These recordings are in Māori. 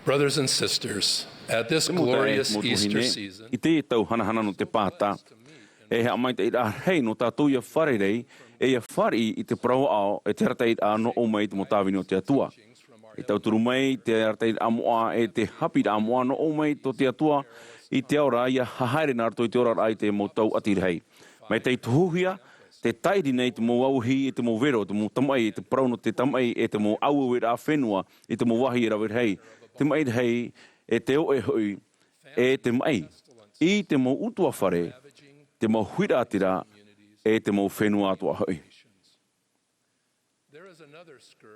Brothers and sisters, at this glorious Easter season, ite tau hana no te pata. E ha mai te ira hei no tātou ia whare rei, e ia whari i te prau ao, e te rata i a no o mai te motawini o te atua. E tau turu mai, te rata i a moa, e te hapi a moa no o mai to te atua, i te ora ia hahaere nā rato i te ora ai te motau atirhei. Mai te tuhuhia, te tairi nei te mo auhi, e te mo vero, te mo tamai, e te prau no te tamai, e te mo au e rā whenua, e te mo wahi e rawe hei. Te mai hei, e te o e hui, e te mai. I te mo utua whare, te mo huira atira, e te mo whenua atua hui.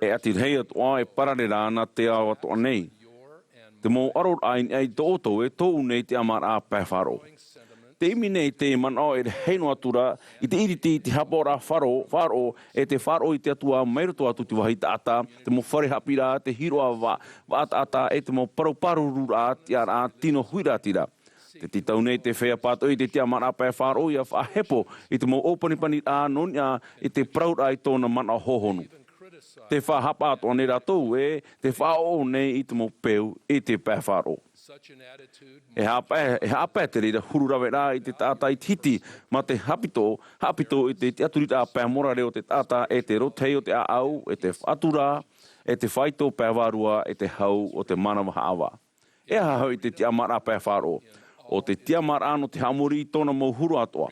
E atirhei atua e parare rāna te au atua nei. Te mo aror ain ai tōtou e tōu nei te amar a pēwharo. Te imi nei te manao e heino atura, i te iriti te hapora wharo, e te wharo i te atua meiroto atu te wahi tāta, te mo whare hapira, te hiroa wa ata, e te mo paraparurura te ara tino huira tira. Te titau nei te whea pato i te tia mana pē wharo i a whahepo, i te mo opanipani a nonia, i te praura i tōna mana hohonu. Te whahapa atoa nei ratou e, te whao nei i te mo peu i te pē wharo. E hapē te reira hururawe rā i te tātai titi, ma te hapito i te aturita pē mora reo te tāta, e te rotei o te au, e te whatura, e te whaito pē warua, e te hau o te mana maha awa. E hahau i te tiamara pē wharo, o te tiamara no te hamuri i tōna mau huru atoa.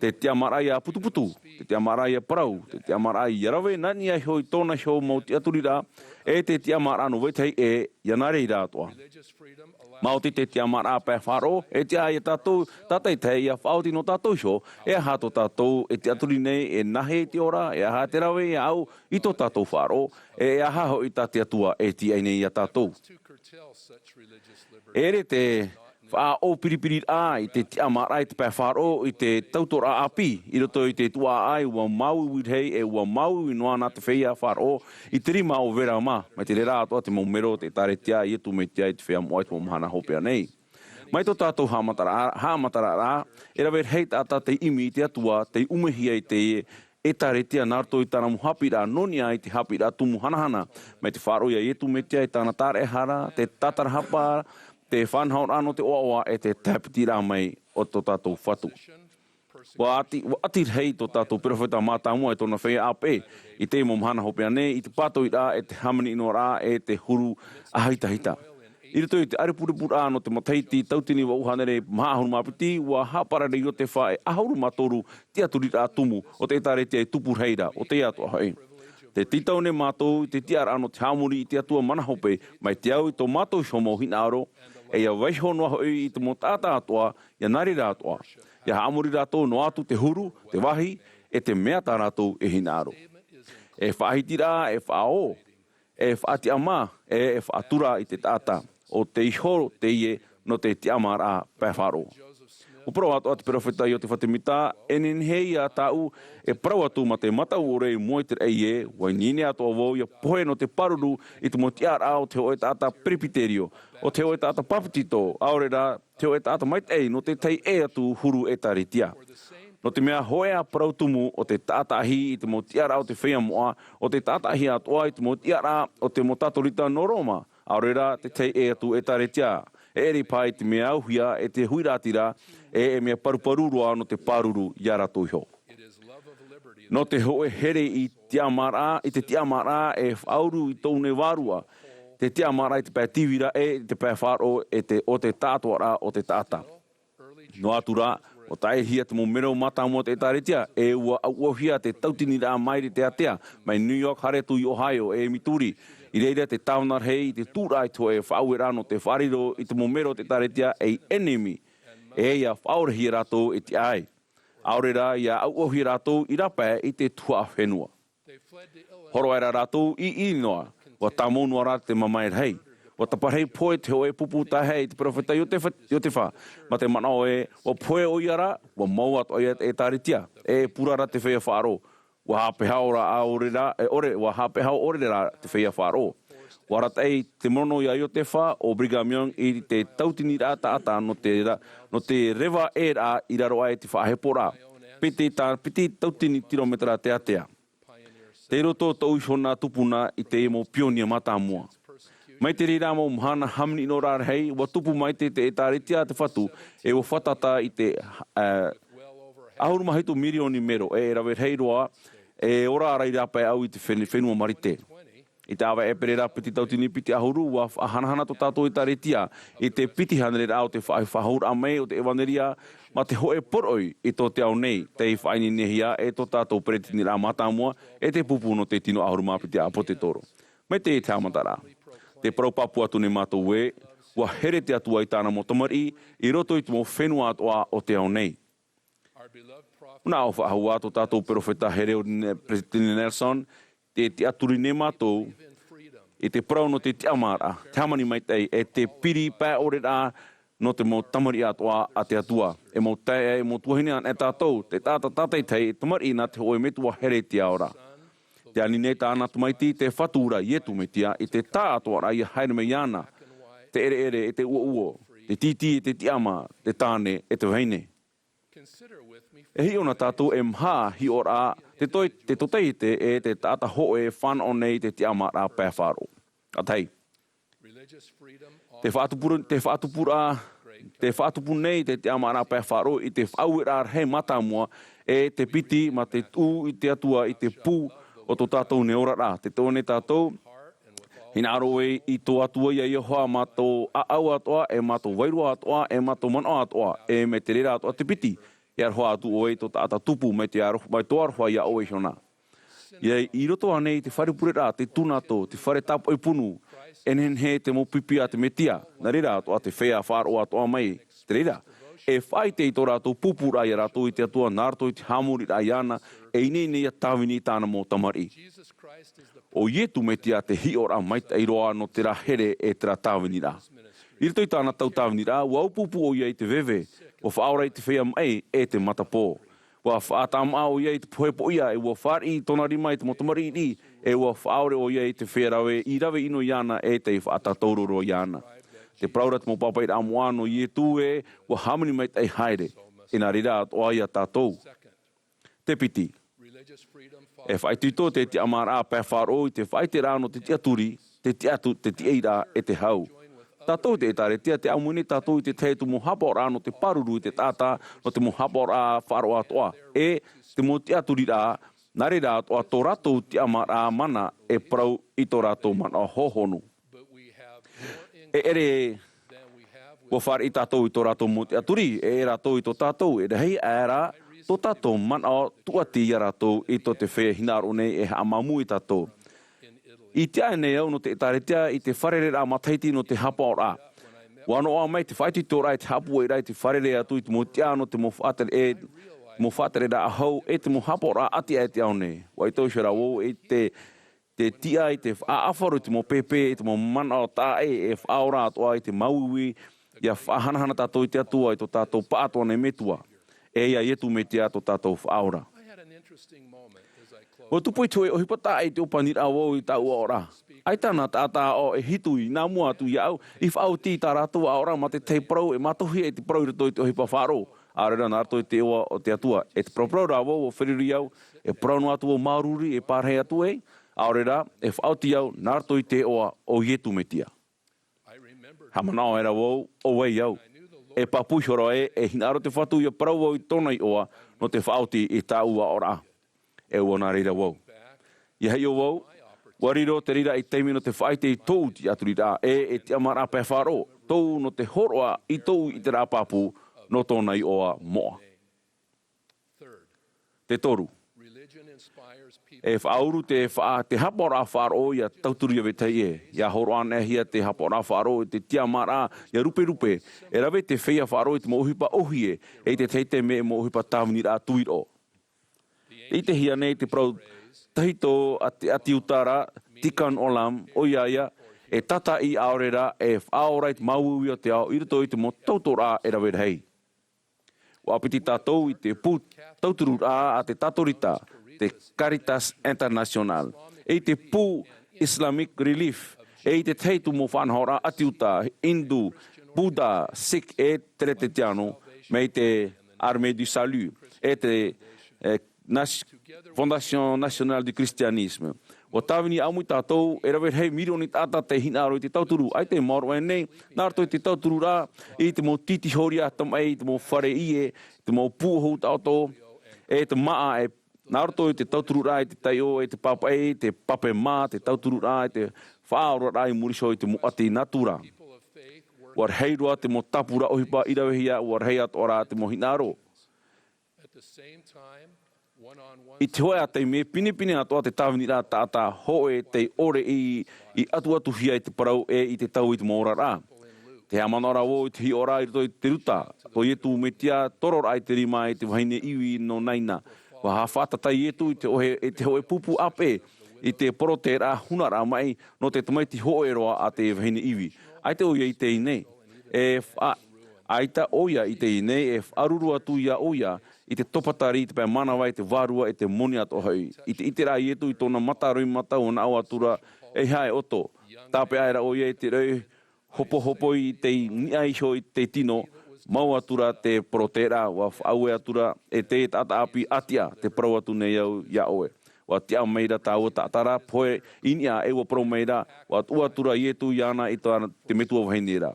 Te tiamara ia putuputu, te tiamara ia parau, te tiamara ia rawe, nani ai hoi tōna hio mau te aturira, e te tiamara no wetei e ianare i rātoa. Mauti te tiamara pē wharo, e te ai e tātou, tātai tei a whaoti no tātou sho, e hato tātou e te aturi nei e nahe te ora, e aha te rawe e au i tō tātou wharo, e aha hoi tā te atua e ti ai nei a tātou. Ere te wha o piripiri a i te tiamara i te pē wharo i te tautora api, i roto i te tua ai ua mau i hei e ua mau i noa nā te whea wharo i te rima o vera ma, mai te rera atoa te maumero te taretia i etu me tia i te whea moai te mahana hopea nei. Mai tō tātou hāmatara rā, e rawe hei tāta te imi i te atua, te umehia i te e taretia nārto i tāna muhapira, nonia i te hapira tumu hanahana, mai te wharo i etu me tia i tāna tāre hara, te tatarahapa, te whanhaur ano te oaoa e te tapiti rā mai o tō tātou whatu. Wa atir hei tō tātou perowheta mātā mua e tōna whea ape, i te mo mhana hopea nei, i te pātoi rā e te hamani ino rā e te huru ahita. I rito i te aripuripura ano te mataiti, tautini wa uhanere mahahuru mapiti, wa haparare i o te whae ahuru matoru, te aturi rā tumu, o te taretia e tupur heira, o te atua hei. Te titau ne mātou, te tiara ano te hamuri i te atua manahope, mai te au i tō mātou shomo hina aro, e ia waiho noa hoi i te mo tāta atoa, ia nari rātoa. Ia haamuri rātou no atu te huru, te wahi, e te mea tā rātou e hinaro. E whaahiti rā, e whaao, e whaati ama, e whaatura i te tāta, o te ihoro te ie no te tiama rā pēwharo. O pro atu ati perowheta i o te whatemita, e nenhei a tāu e parau atu ma te matau o rei moi te rei e, wai nini atu a wau ia pohe no te paruru i te mo tiara o te oe tāta peripiterio, o te oe tāta papitito, aorera te oe tāta maitei no te tei e atu huru e taritia. No te mea hoe a parau tumu o te tātahi i te mo tiara o te whea moa, o te tātahi atua i te mo tiara o te mo tatorita no Roma, aorera te tei e atu e taritia. E eri pai te mea auhia e te huiratira e mea paruparurua no te paruru i ara tōiho. No te hoe here i te tiamara e whauru i tōne wārua, te tiamara i te pē tivira e te pē wharo o te tātoara o te tāta. No atura, o tae hia te mo mero mata mo te taretia, e ua auhia te tautini rā mairi te atea, mai New York haretu i Ohio e Mituri, i reira te taunar hei, te tūrai toa e whauera no te whariro i te momero te taretia e enemy, e ia whaorehi rātou e te ai. Aorera ia auohi rātou i rapē i te tua whenua. Horoaira rātou i inoa, wa tamonua rā te mamair hei. Wa taparhei poe te hoe pupu ta hei te perowheta i o te wha. Ma te manao e, wa poe o iara, wa mauat o ia e taretia, e purara te whea whaaro. Wa hapeha ora a orera, wa hapeha orera te whea whaaro. Wa ratei te mono ia i o te wha o Brigham Young i te tautini rā tāta no te rewa e rā i raro ai te whahepora. Piti tautini kilometra te atea. Te roto tau ishona tupuna i te emo pionia mata mua. Mai te rira mo mhana hamni no rar hei, wa tupu mai te taritia te whatu, e o whatata i te ahuru mahitu milioni mero, e rawe hei roa, e ora arai rapai au i te whenua marite. I te awa e perera piti tautini piti ahuru, wa hanahana to tātou i taritia, i te piti hanere au te whahur a mei o te ewaneria, ma te hoe poroi i tō te au nei, te i whaini nehia, e tō tātou peretini rā matamua, e te pupu no te tino ahuru mapiti a po te toro. Me te e te amatara. Te parapapu atu ne mātou e, wa here te atua i tāna mo tamari, i roto i te mo whenua atoa o te au nei. Una au whaahua tō tātou perofeta here o Presidente Nelson, te aturi ne mātou, i te parau no te amara, te hamani mai tei, e te piri pā ore rā, no te mo tamari atoa a te atua. E mo tei, e mo tuahine an e tātou, te tātai tei, tamari nā te hoi metua here te aora. Te anine tāna tumaiti, te whatura ietu me tia, i te tā atoa rai haere me iana, te ere, e te ua, te titi, e te tiama, te tāne, e te weine. E hi ona tātou e mha hi ora, te toteite e te tāta hoe whan o nei te tiama rā pēwharo. Atei. Te whaatupu nei te tiama rā pēwharo i te whauera hei matamua e te piti ma te tū i te atua i te pū o tō tātou ne ora rā. Te tōne tātou, hina aro e i tō atua ia hoa ma tō aau atoa, e ma tō wairua atoa, e ma tō mana atoa, e me te rera atoa te piti. Ia roa atu oe tō tāta tupu mai tō aroha ia oe hona. Ia i roto anei te whare pure rā, te tūnato, te whare tapo e punu, enen he te mo pipi a te metia, na rera atoa te whea whāro atoa mai, te rera. E whai te i tō rātou pupu rā ia rātou i te atua nārto i te hamuri rā iana, e inei ia tāwini tāna mō tamari. O ietu metia te hi ora mai te iroa no te rā here e te rā tāwini rā. I rito i tāna tau tāwini rā, wau pupu o ia i te veve, o whaora i te whea mai e te matapō. Wa whaatama o ia i te pohepo ia, e ua whari i tōna rima i te motamari i, e ua whaore o ia i te whea rawe, i rawe ino iana e te whaatatauroro iana. Te praurat mo papai rā moano i e tū e, ua hamani mai tei haere, e nā rira atoa ia tātou. Te piti. E whaitito te te amara pēwharo i te whaite rā no te tiaturi, te tiatu, te tieira e te hau. Tātou te taretia te amune tātou i te teitu mo hapora no te paruru i te tāta no te mo hapora wharo atoa. E te mo te aturi rā, nare rā atoa tō ratou te amara mana e prau i tō ratou mana hohonu. E ere o whare i tātou i tō ratou mo te aturi, e ratou i tō tātou, e rehei ēra tō tātou mana tuati i ratou i tō te whea hinaro nei e amamu i tātou. I te aene au no te taretia i te wharere rā mataiti no te hapa o rā. Wano o mai te whaiti tō rā i te hapu e rā i te wharere atu i te mo tiano te mo whatere rā ahau e te mo hapa o rā ati e te aune. Wai tau shara wou e te tia i te whaafaru i te mo pepe i te mo mana o tā e whaora atoa i te mauiwi ia whahanahana tātou i te atua i tō tātou pātoa nei metua. E ia ietu me tia tō tātou whaora. O tupoi tue o hipata ai te opani rā wau i tā ua ora. Ai tāna tātā o e hitu i nā mua atu i au, i whau tī tā rātua a ora ma te tei prau e matohi e te prau i rato i te hipa whāro. Ārera nā rato i te oa o te atua. E te prau rā wau o whiriri au, e prau no atu o māruri e pārhei atu e. Ārera e whau tī au nā rato i te oa o ietu metia. Hamanao era wau o wei au. E papuhoro e hinaro te whatu i a prau wau i tōna i oa no te whau tī i tā ua ora. E ua nā reira wau. I hei o wau, wariro te reira i teimi no te whaite i tōu ti aturi rā, e te amara pēwharo, tōu no te horoa i tōu i te rāpapu no tōna i oa moa. Te toru. E whauru te hapora wharo ia tauturi ave tei e. Ia horoa nehia te hapora wharo i te tiamara, ia rupe rupe. E rawe te whea wharo i te mohipa ohie, e te teite me mohipa tāwini rā tuiro. I te hia nei te prau tahito ati utara, tikan olam, o iaia, e tata i aorera e whaorait mauui o te ao, i rato i te mo tautora e rawe hei. Wapiti tātou i te pūt tauturu rā a te tatorita, te Caritas International, e te pū Islamic Relief, e te teitu mo whanhora ati uta, Hindu, Buddha, Sikh e tere te tiano, me te Armée du Salut, e te Fondation Nationale du Christianisme. Wa tawini amu tātou, e rawe hei mirioni tāta te hinaro i te tauturu. Ai te maoro e nei, nāra toi te tauturu rā, i te mō titi hori atam ei, te mō whare ie, te mō pūhou tātou, e te maa e nāra toi te tauturu rā, e te taio, e te papa e, te pape mā, te tauturu rā, e te whaaro rā i muriso i te mō ati natura. War hei roa te mō tapura ohipa i rawe hia, war hei ato rā te mō hinaro. I te hoa te me pini atoa te tāwini rā tātā hoe te ore i atu hia i te parau e i te tau i te mōra rā. Te amanora o i te hi ora i rito i te ruta. Ko ietu me tia toror ai te rima i te wahine iwi no naina. Wa hawhatatai ietu i te hoe pupu ape i te poro te rā hunara mai no te tamaiti hoe roa a te wahine iwi. Ai te oia i te inei. Ai ta oia i te inei e arurua tu ia oia i te topatari, i te pēr manawa, i te vārua, i te moni ato hau. I te ite rā ietu i tōna mataroi mata o na awatura e hae oto. Tāpe aera oia i te rau hopo i te nia iho i te tino, mau atura te protera, wa aue atura e te tata api atia, te parau atu nei au ia oe. Wa tia meira tā ua tātara, poe inia e wa parau meira, wa atura ietu iana i te metua wahinera.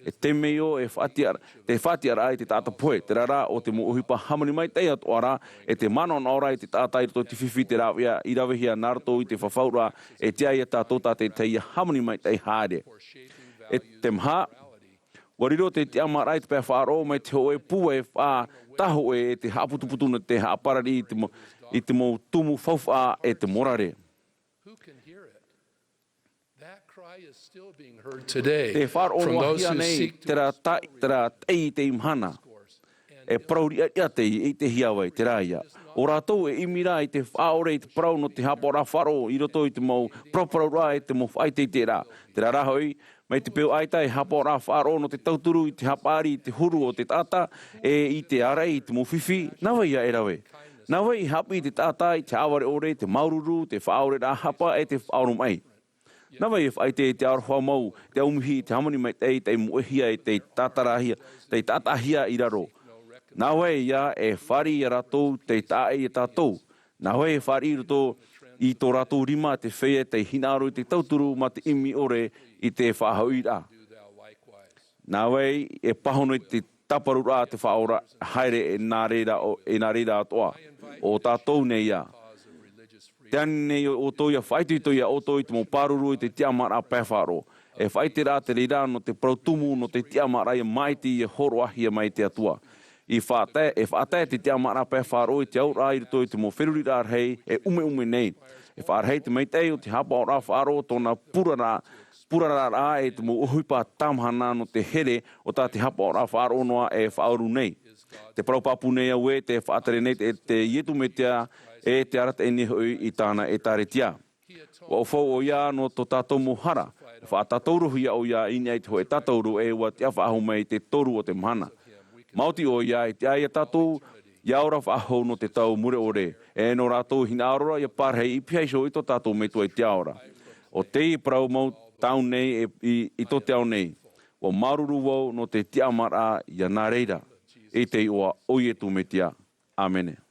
E te meo e whatiara ai te tāta poe, te rara o te mo uhipa hamani mai tei atu ara, e te manon ora i te tāta i roto te whiwhi te rawea, i rawehia narato i te whawhaura, e te aia tātou tāte tei hamani mai tei haere. E te mha, wariro te amarai te pēr whaaro mai te hoe pue wha taho e te haputuputuna te haparari i te mo tumu whawha e te morare. Te whaaro wahia nei, tera tei te imhana, e prauri ia te i te hiawai, te rāia. O rātou e imira i te whaore i te prau no te hapora wharo, i roto i te mau praprau rā e te mau whaitei te rā. Te rā hoi, mai te peo aita e hapora wharo no te tauturu i te hapari, i te huru o te tata, e i te arei, i te mau whiwhi, nawa ia e rawe. Nawa i hapi i te tata, i te aware ore, te maururu, te whaore rā hapa, e te whaoro mai. Nawa i whaite te aroha mau, te aumihi, te hamani mai tei, te muehia, te tatarahia, te tatahia i raro. Nawa ia e whari i ratou, te tae i tātou. Nawa e whari i rato i tō ratou rima, te whea, te hinaro i te tauturu, ma te imi ore i te whahau i rā. Nawa e pahono i te taparu rā te whaora, haere e nā reira atoa, o tātou nei ia. Te anei o toia whaiti toia o toi te mō pāruru i te tiamara pēwharo. E whaiti rā te reira no te prautumu no te tiamara i maiti i horo ahia mai te atua. E whātai te tiamara pēwharo i te au rā i toi te mō wheruri rā rei e ume nei. E whārhei te meitei o te hapa o rā wharo tōna purara rā e te mō uhuipa tamhana no te here o tā te hapa o rā wharo noa e whauru nei. Te praupapu nei au e te whaatare nei te ietu me tea e te arata e nihoi i tāna e tāretia. Wa o whau o ia no tō tātou mohara. Wha tātouru ia o ia inia i te hoe tātouru e ua te awha ahu mai te toru o te mana. Mauti o ia i te aia tātou, ia ora wha ahu no te tau mure ore. E no rātou hina arora ia pārhei i piaisho i tō tātou me tua i te aora. O te i parau mau tau nei i tō te au nei. Wa maruru wau no te te amara ia nā reira. E te oa oietu me tia. Amene.